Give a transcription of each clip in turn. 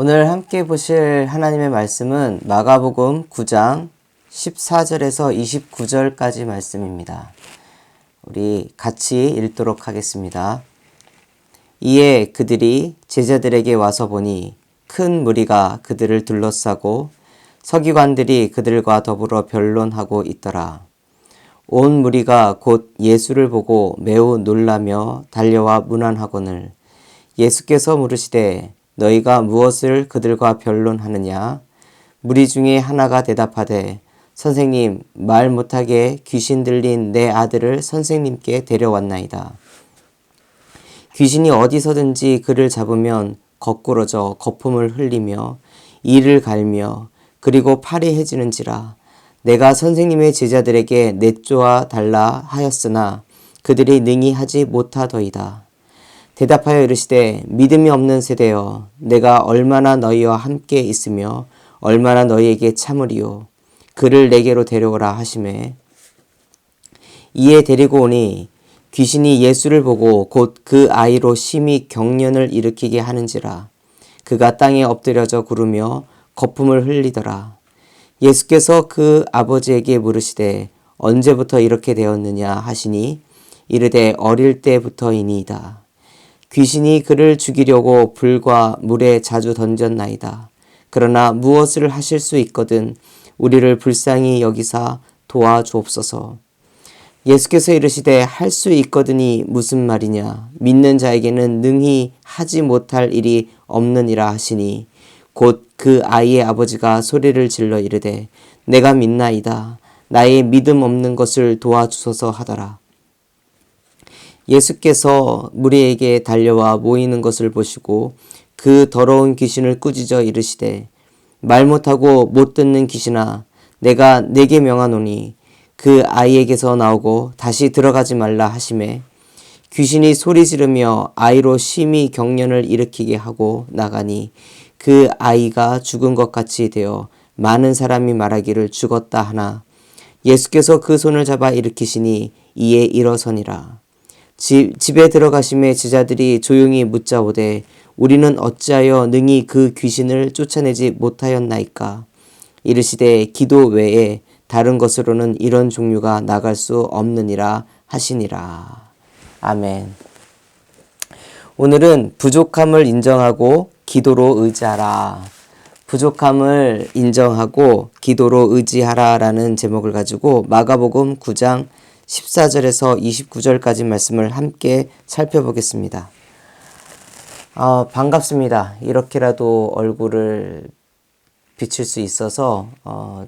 오늘 함께 보실 하나님의 말씀은 마가복음 9장 14절에서 29절까지 말씀입니다. 우리 같이 읽도록 하겠습니다. 이에 그들이 제자들에게 와서 보니 큰 무리가 그들을 둘러싸고 서기관들이 그들과 더불어 변론하고 있더라. 온 무리가 곧 예수를 보고 매우 놀라며 달려와 문안하거늘 예수께서 물으시되 너희가 무엇을 그들과 변론하느냐? 무리 중에 하나가 대답하되 선생님, 말 못하게 귀신 들린 내 아들을 선생님께 데려왔나이다. 귀신이 어디서든지 그를 잡으면 거꾸러져 거품을 흘리며 이를 갈며 그리고 팔이 해지는지라. 내가 선생님의 제자들에게 내쫓아 달라 하였으나 그들이 능히 하지 못하더이다. 대답하여 이르시되 믿음이 없는 세대여, 내가 얼마나 너희와 함께 있으며 얼마나 너희에게 참으리요. 그를 내게로 데려오라 하시매 이에 데리고 오니 귀신이 예수를 보고 곧 그 아이로 심히 경련을 일으키게 하는지라. 그가 땅에 엎드려져 구르며 거품을 흘리더라. 예수께서 그 아버지에게 물으시되 언제부터 이렇게 되었느냐 하시니 이르되 어릴 때부터이니이다. 귀신이 그를 죽이려고 불과 물에 자주 던졌나이다. 그러나 무엇을 하실 수 있거든 우리를 불쌍히 여기사 도와주옵소서. 예수께서 이르시되 할 수 있거든이 무슨 말이냐? 믿는 자에게는 능히 하지 못할 일이 없느니라 하시니 곧 그 아이의 아버지가 소리를 질러 이르되 내가 믿나이다. 나의 믿음 없는 것을 도와주소서 하더라. 예수께서 무리에게 달려와 모이는 것을 보시고 그 더러운 귀신을 꾸짖어 이르시되 말 못하고 못 듣는 귀신아, 내가 네게 명하노니 그 아이에게서 나오고 다시 들어가지 말라 하시매 귀신이 소리 지르며 아이로 심히 경련을 일으키게 하고 나가니 그 아이가 죽은 것 같이 되어 많은 사람이 말하기를 죽었다 하나 예수께서 그 손을 잡아 일으키시니 이에 일어서니라. 집에 들어가심에 제자들이 조용히 묻자오되 우리는 어찌하여 능히 그 귀신을 쫓아내지 못하였나이까? 이르시되 기도 외에 다른 것으로는 이런 종류가 나갈 수 없느니라 하시니라. 아멘. 오늘은 부족함을 인정하고 기도로 의지하라. 부족함을 인정하고 기도로 의지하라 라는 제목을 가지고 마가복음 9장 14절에서 29절까지 말씀을 함께 살펴보겠습니다. 반갑습니다. 이렇게라도 얼굴을 비칠 수 있어서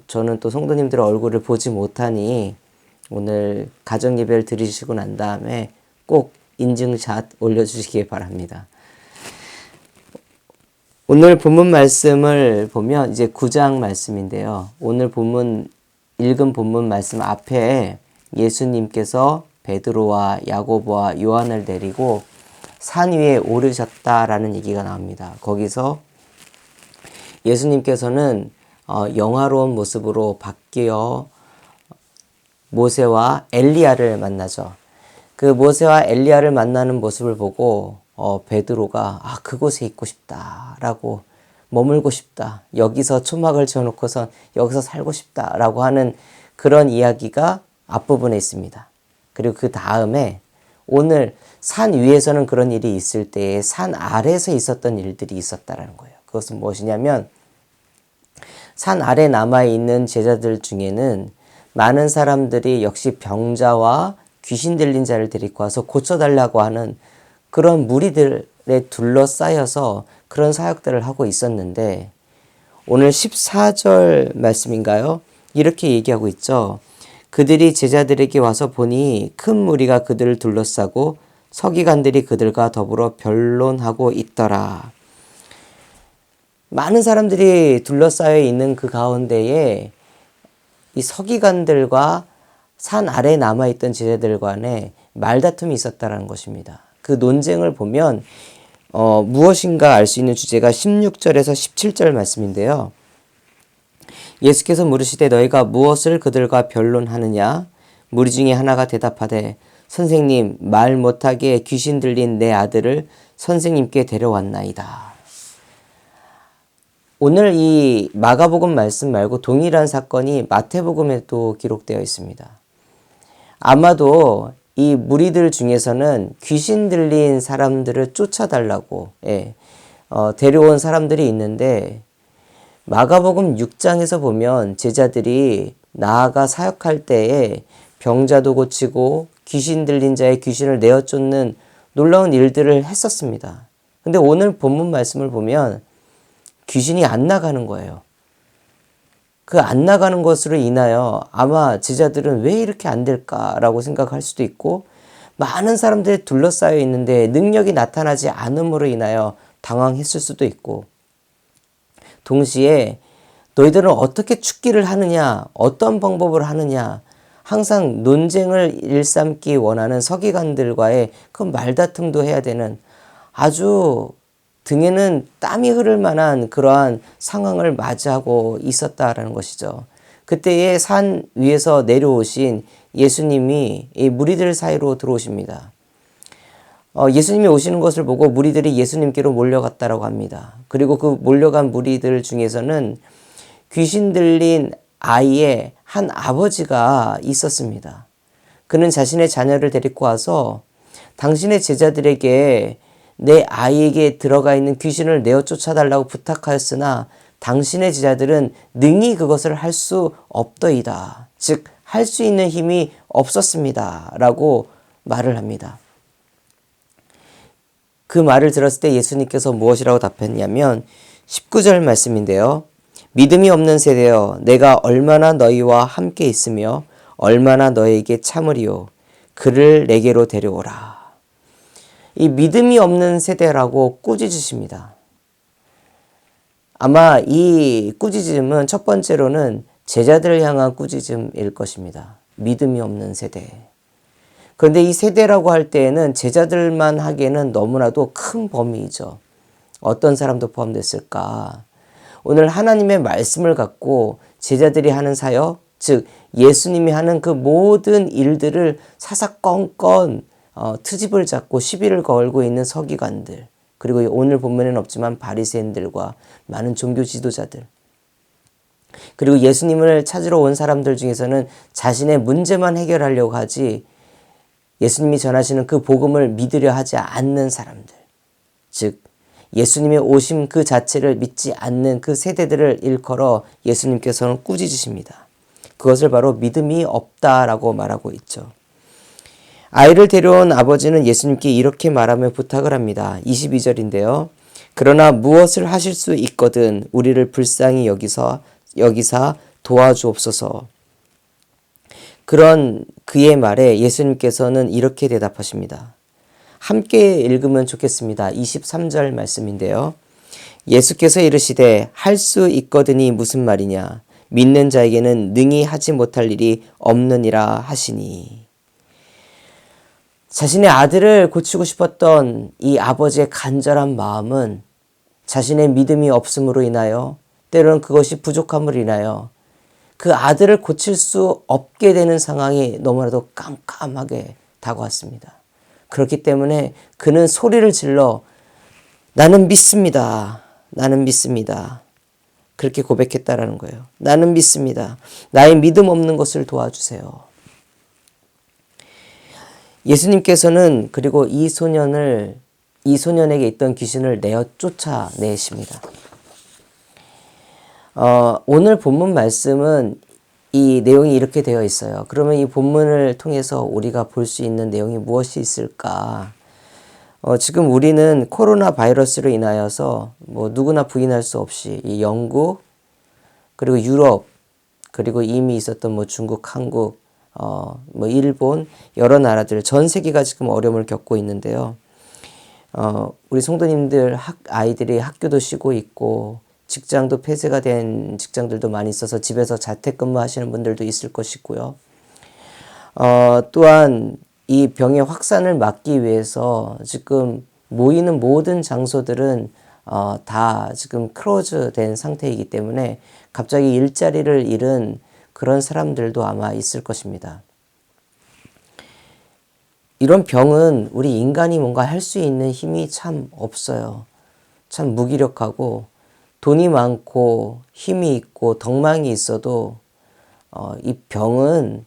저는 또 성도님들의 얼굴을 보지 못하니 오늘 가정예배를 드리시고 난 다음에 꼭 인증샷 올려주시기 바랍니다. 오늘 본문 말씀을 보면 이제 9장 말씀인데요. 오늘 읽은 본문 말씀 앞에 예수님께서 베드로와 야고보와 요한을 데리고 산 위에 오르셨다라는 얘기가 나옵니다. 거기서 예수님께서는 영화로운 모습으로 바뀌어 모세와 엘리야를 만나죠. 그 모세와 엘리야를 만나는 모습을 보고 베드로가 그곳에 있고 싶다라고 머물고 싶다. 여기서 초막을 지어놓고선 여기서 살고 싶다라고 하는 그런 이야기가 앞부분에 있습니다. 그리고 그 다음에 오늘 산 위에서는 그런 일이 있을 때에 산 아래에서 있었던 일들이 있었다라는 거예요. 그것은 무엇이냐면 산 아래 남아있는 제자들 중에는 많은 사람들이 역시 병자와 귀신 들린 자를 데리고 와서 고쳐달라고 하는 그런 무리들에 둘러싸여서 그런 사역들을 하고 있었는데 오늘 14절 말씀인가요? 이렇게 얘기하고 있죠. 그들이 제자들에게 와서 보니 큰 무리가 그들을 둘러싸고 서기관들이 그들과 더불어 변론하고 있더라. 많은 사람들이 둘러싸여 있는 그 가운데에 이 서기관들과 산 아래에 남아있던 제자들 간에 말다툼이 있었다는 것입니다. 그 논쟁을 보면 무엇인가 알 수 있는 주제가 16절에서 17절 말씀인데요. 예수께서 물으시되 너희가 무엇을 그들과 변론하느냐? 무리 중에 하나가 대답하되 선생님, 말 못하게 귀신 들린 내 아들을 선생님께 데려왔나이다. 오늘 이 마가복음 말씀 말고 동일한 사건이 마태복음에도 기록되어 있습니다. 아마도 이 무리들 중에서는 귀신 들린 사람들을 쫓아달라고 데려온 사람들이 있는데, 마가복음 6장에서 보면 제자들이 나아가 사역할 때에 병자도 고치고 귀신 들린 자의 귀신을 내어 쫓는 놀라운 일들을 했었습니다. 근데 오늘 본문 말씀을 보면 귀신이 안 나가는 거예요. 그 안 나가는 것으로 인하여 아마 제자들은 왜 이렇게 안 될까라고 생각할 수도 있고, 많은 사람들이 둘러싸여 있는데 능력이 나타나지 않음으로 인하여 당황했을 수도 있고, 동시에 너희들은 어떻게 축기를 하느냐, 어떤 방법을 하느냐, 항상 논쟁을 일삼기 원하는 서기관들과의 그 말다툼도 해야 되는, 아주 등에는 땀이 흐를 만한 그러한 상황을 맞이하고 있었다라는 것이죠. 그때에 산 위에서 내려오신 예수님이 이 무리들 사이로 들어오십니다. 예수님이 오시는 것을 보고 무리들이 예수님께로 몰려갔다라고 합니다. 그리고 그 몰려간 무리들 중에서는 귀신 들린 아이의 한 아버지가 있었습니다. 그는 자신의 자녀를 데리고 와서 당신의 제자들에게 내 아이에게 들어가 있는 귀신을 내어 쫓아달라고 부탁하였으나 당신의 제자들은 능히 그것을 할 수 없더이다. 즉, 할 수 있는 힘이 없었습니다. 라고 말을 합니다. 그 말을 들었을 때 예수님께서 무엇이라고 답했냐면 19절 말씀인데요. 믿음이 없는 세대여, 내가 얼마나 너희와 함께 있으며 얼마나 너희에게 참으리요. 그를 내게로 데려오라. 이 믿음이 없는 세대라고 꾸짖으십니다. 아마 이 꾸짖음은 첫 번째로는 제자들을 향한 꾸짖음일 것입니다. 믿음이 없는 세대. 그런데 이 세대라고 할 때에는 제자들만 하기에는 너무나도 큰 범위이죠. 어떤 사람도 포함됐을까? 오늘 하나님의 말씀을 갖고 제자들이 하는 사역, 즉 예수님이 하는 그 모든 일들을 사사건건 트집을 잡고 시비를 걸고 있는 서기관들, 그리고 오늘 본문에는 없지만 바리새인들과 많은 종교 지도자들, 그리고 예수님을 찾으러 온 사람들 중에서는 자신의 문제만 해결하려고 하지 예수님이 전하시는 그 복음을 믿으려 하지 않는 사람들, 즉 예수님의 오심 그 자체를 믿지 않는 그 세대들을 일컬어 예수님께서는 꾸짖으십니다. 그것을 바로 믿음이 없다라고 말하고 있죠. 아이를 데려온 아버지는 예수님께 이렇게 말하며 부탁을 합니다. 22절인데요. 그러나 무엇을 하실 수 있거든 우리를 불쌍히 여기사 도와주옵소서. 그런 그의 말에 예수님께서는 이렇게 대답하십니다. 함께 읽으면 좋겠습니다. 23절 말씀인데요. 예수께서 이르시되 할 수 있거든이 무슨 말이냐. 믿는 자에게는 능히 하지 못할 일이 없느니라 하시니. 자신의 아들을 고치고 싶었던 이 아버지의 간절한 마음은 자신의 믿음이 없음으로 인하여, 때로는 그것이 부족함으로 인하여 그 아들을 고칠 수 없게 되는 상황이 너무나도 깜깜하게 다가왔습니다. 그렇기 때문에 그는 소리를 질러 나는 믿습니다. 나는 믿습니다. 그렇게 고백했다라는 거예요. 나는 믿습니다. 나의 믿음 없는 것을 도와주세요. 예수님께서는 그리고 이 소년에게 있던 귀신을 내어 쫓아내십니다. 오늘 본문 말씀은 이 내용이 이렇게 되어 있어요. 그러면 이 본문을 통해서 우리가 볼 수 있는 내용이 무엇이 있을까? 지금 우리는 코로나 바이러스로 인하여서 누구나 부인할 수 없이 이 영국, 그리고 유럽, 그리고 이미 있었던 중국, 한국, 일본, 여러 나라들, 전 세계가 지금 어려움을 겪고 있는데요. 우리 성도님들 아이들이 학교도 쉬고 있고, 직장도 폐쇄가 된 직장들도 많이 있어서 집에서 자택근무하시는 분들도 있을 것이고요. 또한 이 병의 확산을 막기 위해서 지금 모이는 모든 장소들은 다 지금 클로즈 된 상태이기 때문에 갑자기 일자리를 잃은 그런 사람들도 아마 있을 것입니다. 이런 병은 우리 인간이 뭔가 할 수 있는 힘이 참 없어요. 참 무기력하고 돈이 많고 힘이 있고 덕망이 있어도 이 병은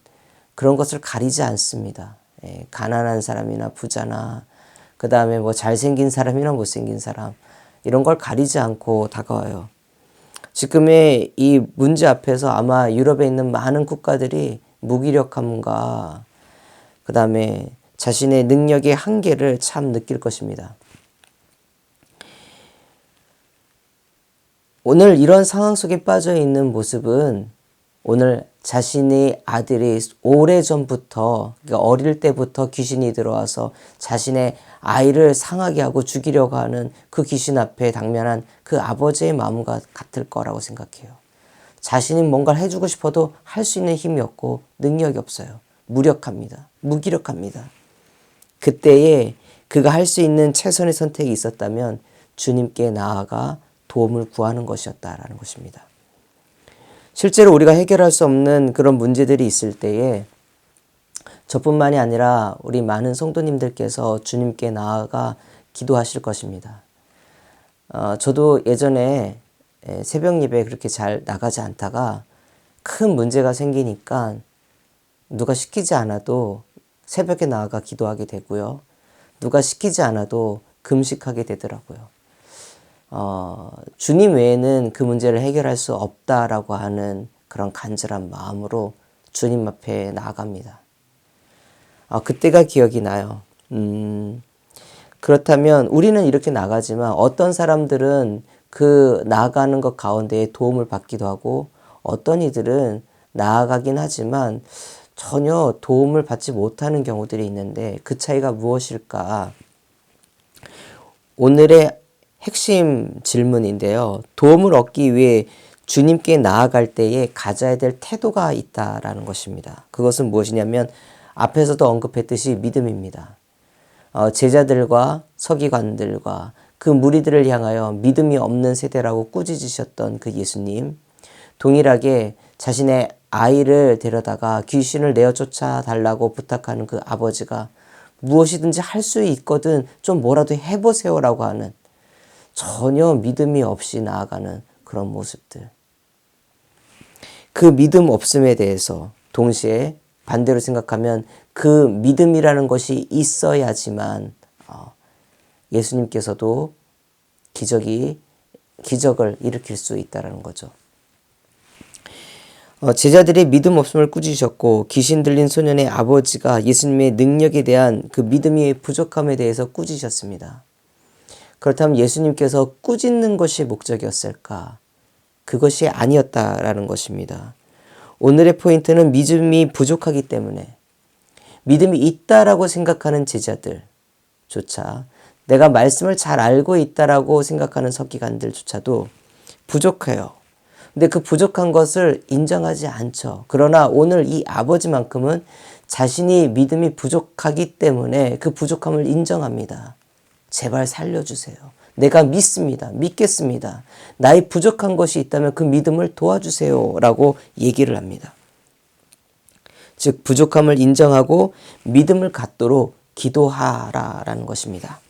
그런 것을 가리지 않습니다. 예, 가난한 사람이나 부자나 그 다음에 뭐 잘생긴 사람이나 못생긴 사람 이런 걸 가리지 않고 다가와요. 지금의 이 문제 앞에서 아마 유럽에 있는 많은 국가들이 무기력함과 그 다음에 자신의 능력의 한계를 참 느낄 것입니다. 오늘 이런 상황 속에 빠져 있는 모습은 오늘 자신의 아들이 오래전부터, 그러니까 어릴 때부터 귀신이 들어와서 자신의 아이를 상하게 하고 죽이려고 하는 그 귀신 앞에 당면한 그 아버지의 마음과 같을 거라고 생각해요. 자신이 뭔가를 해주고 싶어도 할 수 있는 힘이 없고 능력이 없어요. 무력합니다. 무기력합니다. 그때에 그가 할 수 있는 최선의 선택이 있었다면 주님께 나아가 도움을 구하는 것이었다라는 것입니다. 실제로 우리가 해결할 수 없는 그런 문제들이 있을 때에 저뿐만이 아니라 우리 많은 성도님들께서 주님께 나아가 기도하실 것입니다. 저도 예전에 새벽 예배 그렇게 잘 나가지 않다가 큰 문제가 생기니까 누가 시키지 않아도 새벽에 나아가 기도하게 되고요. 누가 시키지 않아도 금식하게 되더라고요. 주님 외에는 그 문제를 해결할 수 없다라고 하는 그런 간절한 마음으로 주님 앞에 나아갑니다. 그때가 기억이 나요. 그렇다면 우리는 이렇게 나가지만 어떤 사람들은 그 나아가는 것 가운데 도움을 받기도 하고 어떤 이들은 나아가긴 하지만 전혀 도움을 받지 못하는 경우들이 있는데 그 차이가 무엇일까? 오늘의 핵심 질문인데요. 도움을 얻기 위해 주님께 나아갈 때에 가져야 될 태도가 있다라는 것입니다. 그것은 무엇이냐면 앞에서도 언급했듯이 믿음입니다. 제자들과 서기관들과 그 무리들을 향하여 믿음이 없는 세대라고 꾸짖으셨던 그 예수님, 동일하게 자신의 아이를 데려다가 귀신을 내어 쫓아달라고 부탁하는 그 아버지가 무엇이든지 할 수 있거든 좀 뭐라도 해보세요라고 하는 전혀 믿음이 없이 나아가는 그런 모습들. 그 믿음 없음에 대해서 동시에 반대로 생각하면 그 믿음이라는 것이 있어야지만 예수님께서도 기적을 일으킬 수 있다는 거죠. 제자들의 믿음 없음을 꾸짖으셨고 귀신 들린 소년의 아버지가 예수님의 능력에 대한 그 믿음의 부족함에 대해서 꾸짖으셨습니다. 그렇다면 예수님께서 꾸짖는 것이 목적이었을까? 그것이 아니었다라는 것입니다. 오늘의 포인트는 믿음이 부족하기 때문에 믿음이 있다라고 생각하는 제자들조차 내가 말씀을 잘 알고 있다라고 생각하는 서기관들조차도 부족해요. 근데 그 부족한 것을 인정하지 않죠. 그러나 오늘 이 아버지만큼은 자신이 믿음이 부족하기 때문에 그 부족함을 인정합니다. 제발 살려주세요. 내가 믿습니다. 믿겠습니다. 나의 부족한 것이 있다면 그 믿음을 도와주세요. 라고 얘기를 합니다. 즉 부족함을 인정하고 믿음을 갖도록 기도하라라는 것입니다.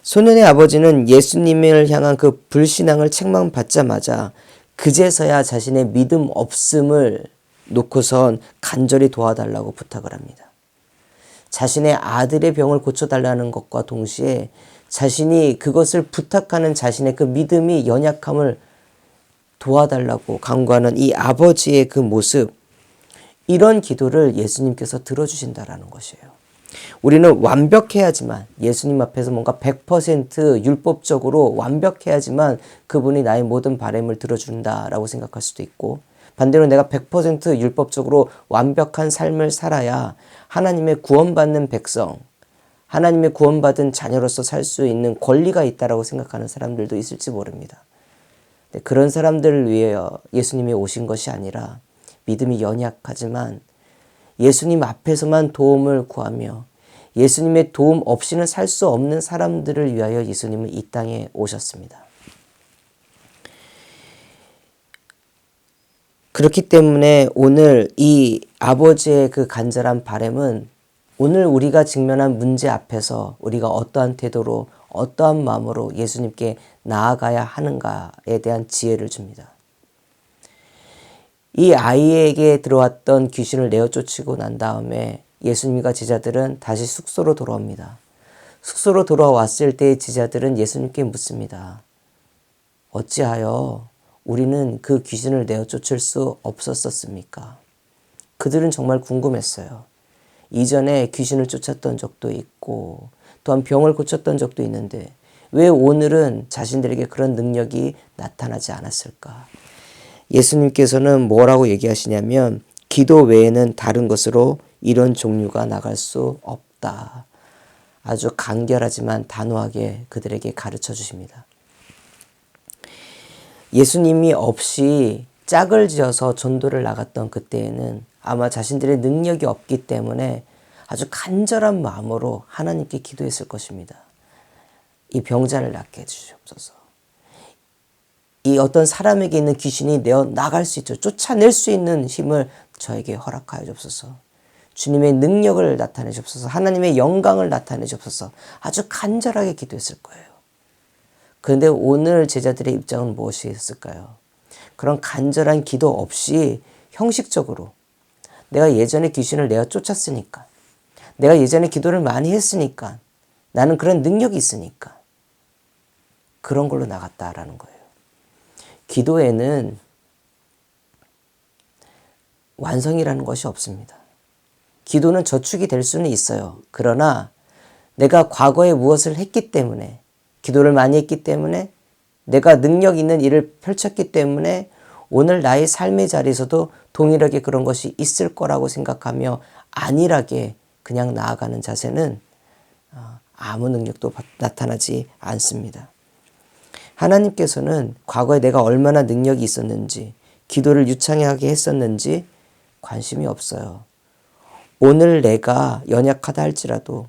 소년의 아버지는 예수님을 향한 그 불신앙을 책망받자마자 그제서야 자신의 믿음 없음을 놓고선 간절히 도와달라고 부탁을 합니다. 자신의 아들의 병을 고쳐달라는 것과 동시에 자신이 그것을 부탁하는 자신의 그 믿음이 연약함을 도와달라고 간구하는 이 아버지의 그 모습, 이런 기도를 예수님께서 들어주신다라는 것이에요. 우리는 완벽해야지만, 예수님 앞에서 뭔가 100% 율법적으로 완벽해야지만 그분이 나의 모든 바람을 들어준다라고 생각할 수도 있고, 반대로 내가 100% 율법적으로 완벽한 삶을 살아야 하나님의 구원받는 백성, 하나님의 구원받은 자녀로서 살 수 있는 권리가 있다라고 생각하는 사람들도 있을지 모릅니다. 그런 사람들을 위하여 예수님이 오신 것이 아니라 믿음이 연약하지만 예수님 앞에서만 도움을 구하며 예수님의 도움 없이는 살 수 없는 사람들을 위하여 예수님은 이 땅에 오셨습니다. 그렇기 때문에 오늘 이 아버지의 그 간절한 바람은 오늘 우리가 직면한 문제 앞에서 우리가 어떠한 태도로 어떠한 마음으로 예수님께 나아가야 하는가에 대한 지혜를 줍니다. 이 아이에게 들어왔던 귀신을 내어 쫓고 난 다음에 예수님과 제자들은 다시 숙소로 돌아옵니다. 숙소로 돌아왔을 때 제자들은 예수님께 묻습니다. 어찌하여 우리는 그 귀신을 내어 쫓을 수 없었습니까? 그들은 정말 궁금했어요. 이전에 귀신을 쫓았던 적도 있고 또한 병을 고쳤던 적도 있는데 왜 오늘은 자신들에게 그런 능력이 나타나지 않았을까? 예수님께서는 뭐라고 얘기하시냐면 기도 외에는 다른 것으로 이런 종류가 나갈 수 없다. 아주 간결하지만 단호하게 그들에게 가르쳐 주십니다. 예수님이 없이 짝을 지어서 전도를 나갔던 그때에는 아마 자신들의 능력이 없기 때문에 아주 간절한 마음으로 하나님께 기도했을 것입니다. 이 병자를 낫게 해주시옵소서. 이 어떤 사람에게 있는 귀신이 내어 나갈 수 있죠. 쫓아낼 수 있는 힘을 저에게 허락하여 주옵소서. 주님의 능력을 나타내 주옵소서. 하나님의 영광을 나타내 주옵소서. 아주 간절하게 기도했을 거예요. 그런데 오늘 제자들의 입장은 무엇이었을까요? 그런 간절한 기도 없이 형식적으로 내가 예전에 귀신을 내어 쫓았으니까, 내가 예전에 기도를 많이 했으니까, 나는 그런 능력이 있으니까 그런 걸로 나갔다라는 거예요. 기도에는 완성이라는 것이 없습니다. 기도는 저축이 될 수는 있어요. 그러나 내가 과거에 무엇을 했기 때문에, 기도를 많이 했기 때문에, 내가 능력 있는 일을 펼쳤기 때문에 오늘 나의 삶의 자리에서도 동일하게 그런 것이 있을 거라고 생각하며 안일하게 그냥 나아가는 자세는 아무 능력도 나타나지 않습니다. 하나님께서는 과거에 내가 얼마나 능력이 있었는지, 기도를 유창하게 했었는지 관심이 없어요. 오늘 내가 연약하다 할지라도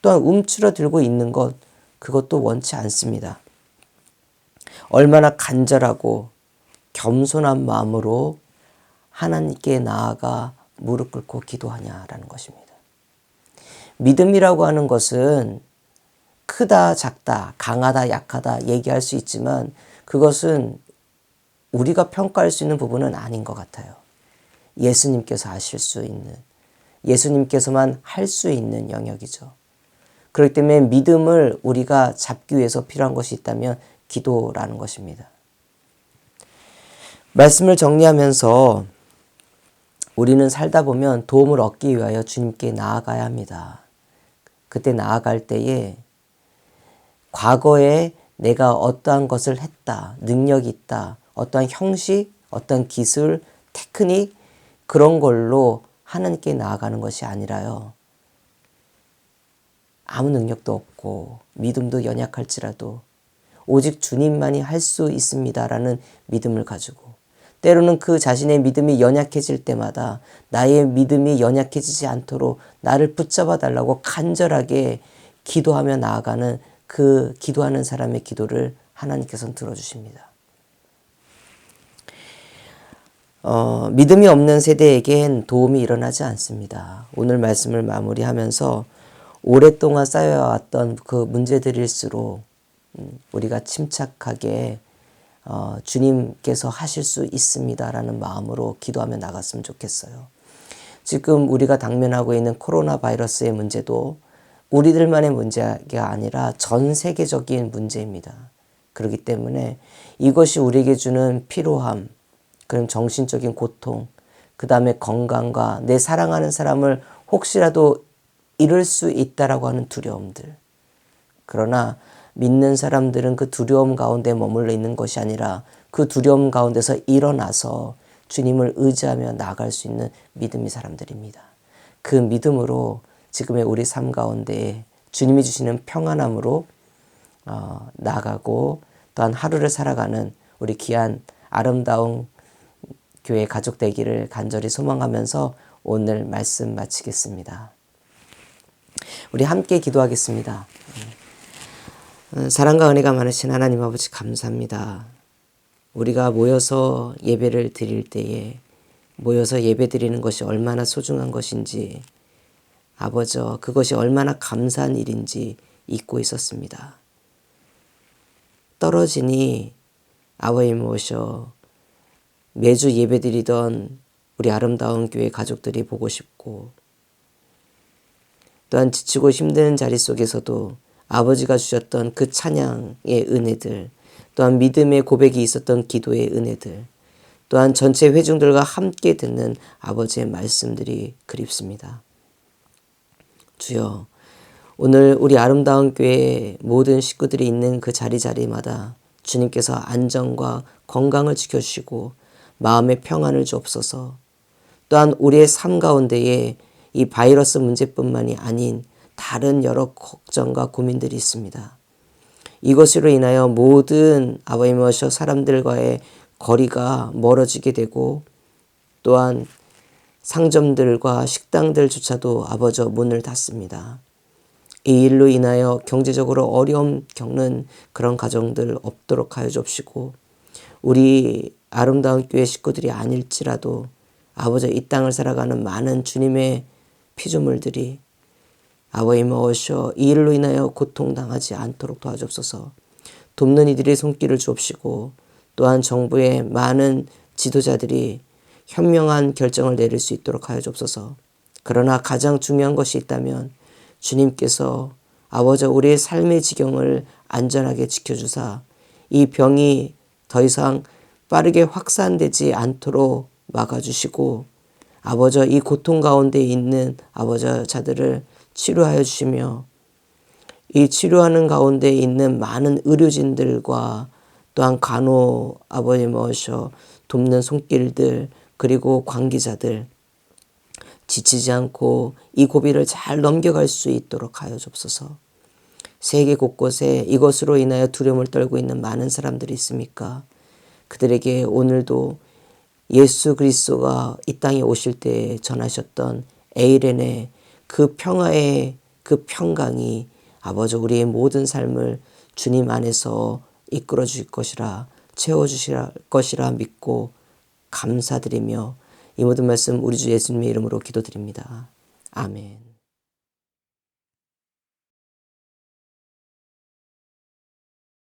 또한 움츠러들고 있는 것, 그것도 원치 않습니다. 얼마나 간절하고 겸손한 마음으로 하나님께 나아가 무릎 꿇고 기도하냐라는 것입니다. 믿음이라고 하는 것은 크다, 작다, 강하다, 약하다 얘기할 수 있지만 그것은 우리가 평가할 수 있는 부분은 아닌 것 같아요. 예수님께서 하실 수 있는, 예수님께서만 할 수 있는 영역이죠. 그렇기 때문에 믿음을 우리가 잡기 위해서 필요한 것이 있다면 기도라는 것입니다. 말씀을 정리하면서 우리는 살다 보면 도움을 얻기 위하여 주님께 나아가야 합니다. 그때 나아갈 때에 과거에 내가 어떠한 것을 했다, 능력이 있다, 어떠한 형식, 어떠한 기술, 테크닉 그런 걸로 하나님께 나아가는 것이 아니라요. 아무 능력도 없고 믿음도 연약할지라도 오직 주님만이 할 수 있습니다라는 믿음을 가지고 때로는 그 자신의 믿음이 연약해질 때마다 나의 믿음이 연약해지지 않도록 나를 붙잡아 달라고 간절하게 기도하며 나아가는 그 기도하는 사람의 기도를 하나님께서는 들어주십니다. 믿음이 없는 세대에겐 도움이 일어나지 않습니다. 오늘 말씀을 마무리하면서 오랫동안 쌓여왔던 그 문제들일수록 우리가 침착하게 주님께서 하실 수 있습니다라는 마음으로 기도하며 나갔으면 좋겠어요. 지금 우리가 당면하고 있는 코로나 바이러스의 문제도 우리들만의 문제가 아니라 전 세계적인 문제입니다. 그렇기 때문에 이것이 우리에게 주는 피로함, 그럼 정신적인 고통, 그 다음에 건강과 내 사랑하는 사람을 혹시라도 잃을 수 있다라고 하는 두려움들. 그러나 믿는 사람들은 그 두려움 가운데 머물러 있는 것이 아니라 그 두려움 가운데서 일어나서 주님을 의지하며 나아갈 수 있는 믿음의 사람들입니다. 그 믿음으로 지금의 우리 삶 가운데 주님이 주시는 평안함으로 나아가고 또한 하루를 살아가는 우리 귀한 아름다운 교회 가족 되기를 간절히 소망하면서 오늘 말씀 마치겠습니다. 우리 함께 기도하겠습니다. 사랑과 은혜가 많으신 하나님 아버지 감사합니다. 우리가 모여서 예배를 드릴 때에 모여서 예배 드리는 것이 얼마나 소중한 것인지 아버지 그것이 얼마나 감사한 일인지 잊고 있었습니다. 떨어지니 아버님 오셔 매주 예배드리던 우리 아름다운 교회 가족들이 보고 싶고, 또한 지치고 힘든 자리 속에서도 아버지가 주셨던 그 찬양의 은혜들, 또한 믿음의 고백이 있었던 기도의 은혜들, 또한 전체 회중들과 함께 듣는 아버지의 말씀들이 그립습니다. 주여, 오늘 우리 아름다운 교회의 모든 식구들이 있는 그 자리마다 주님께서 안전과 건강을 지켜주시고 마음의 평안을 주옵소서. 또한 우리의 삶 가운데에 이 바이러스 문제뿐만이 아닌 다른 여러 걱정과 고민들이 있습니다. 이것으로 인하여 모든 아버님 오셔 사람들과의 거리가 멀어지게 되고, 또한 상점들과 식당들조차도 아버지 문을 닫습니다. 이 일로 인하여 경제적으로 어려움 겪는 그런 가정들 없도록 하여 주옵시고, 우리 아름다운 교회 식구들이 아닐지라도 아버지 이 땅을 살아가는 많은 주님의 피조물들이 아버지 오셔 이 일로 인하여 고통당하지 않도록 도와주옵소서. 돕는 이들의 손길을 주옵시고, 또한 정부의 많은 지도자들이 현명한 결정을 내릴 수 있도록 하여 주옵소서. 그러나 가장 중요한 것이 있다면 주님께서 아버지 우리의 삶의 지경을 안전하게 지켜주사 이 병이 더 이상 빠르게 확산되지 않도록 막아주시고, 아버지 이 고통 가운데 있는 아버지 자들을 치료하여 주시며, 이 치료하는 가운데 있는 많은 의료진들과 또한 간호 아버님 오셔 돕는 손길들, 그리고 관계자들 지치지 않고 이 고비를 잘 넘겨갈 수 있도록 하여 주옵소서. 세계 곳곳에 이것으로 인하여 두려움을 떨고 있는 많은 사람들이 있습니까? 그들에게 오늘도 예수 그리스도가 이 땅에 오실 때 전하셨던 에이렌의 그 평화의 그 평강이 아버지 우리의 모든 삶을 주님 안에서 이끌어 주실 것이라, 채워주실 것이라 믿고 감사드리며 이 모든 말씀 우리 주 예수님의 이름으로 기도드립니다. 아멘.